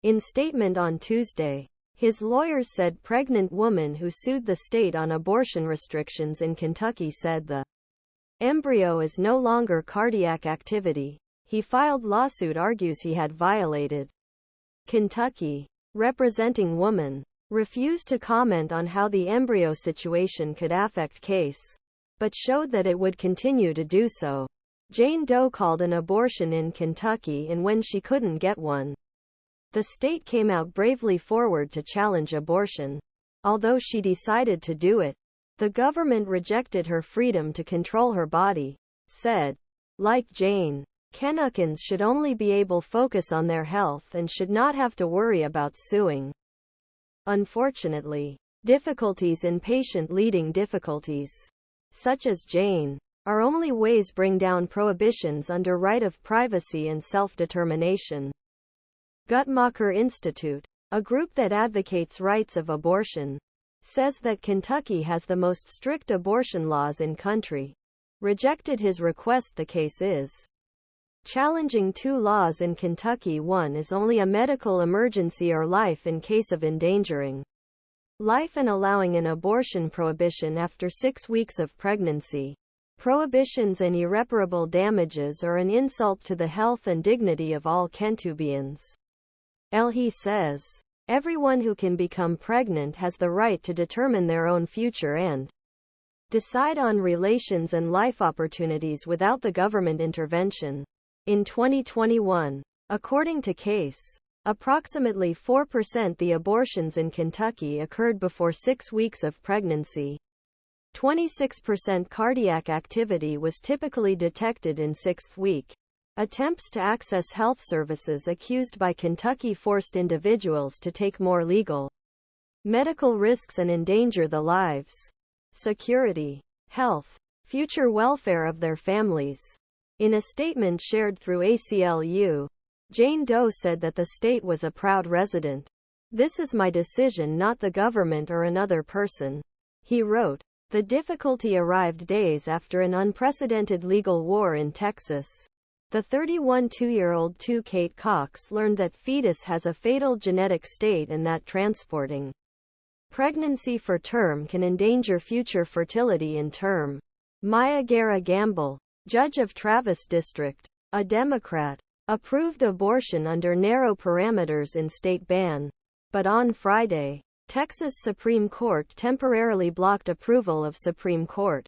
In statement on Tuesday, his lawyers said pregnant woman who sued the state on abortion restrictions in Kentucky said the embryo is no longer cardiac activity. He filed lawsuit argues he had violated. Kentucky, representing woman, refused to comment on how the embryo situation could affect case, but showed that it would continue to do so. Jane Doe called an abortion in Kentucky and when she couldn't get one, the state came out bravely forward to challenge abortion. Although she decided to do it, the government rejected her freedom to control her body, said. Like Jane, Kenuckans should only be able to focus on their health and should not have to worry about suing. Unfortunately, difficulties in patient leading difficulties, such as Jane, are only ways bring down prohibitions under right of privacy and self-determination. Guttmacher Institute, a group that advocates rights of abortion, says that Kentucky has the most strict abortion laws in country. Rejected his request. The case is challenging two laws in Kentucky. One is only a medical emergency or life in case of endangering life and allowing an abortion prohibition after 6 weeks of pregnancy. Prohibitions and irreparable damages are an insult to the health and dignity of all Kentubians. He says, everyone who can become pregnant has the right to determine their own future and decide on relations and life opportunities without the government intervention. In 2021, according to Case, approximately 4% the abortions in Kentucky occurred before 6 weeks of pregnancy. 26% cardiac activity was typically detected in 6th week. Attempts to access health services accused by Kentucky forced individuals to take more legal, medical risks and endanger the lives, security, health, future welfare of their families. In a statement shared through ACLU, Jane Doe said that the state was a proud resident. This is my decision, not the government or another person. He wrote. The difficulty arrived days after an unprecedented legal war in Texas. The 31-year-old Kate Cox learned that fetus has a fatal genetic state and that transporting pregnancy for term can endanger future fertility in term. Guerra Gamble, judge of Travis District, a Democrat, approved abortion under narrow parameters in state ban. But on Friday, Texas Supreme Court temporarily blocked approval of Supreme Court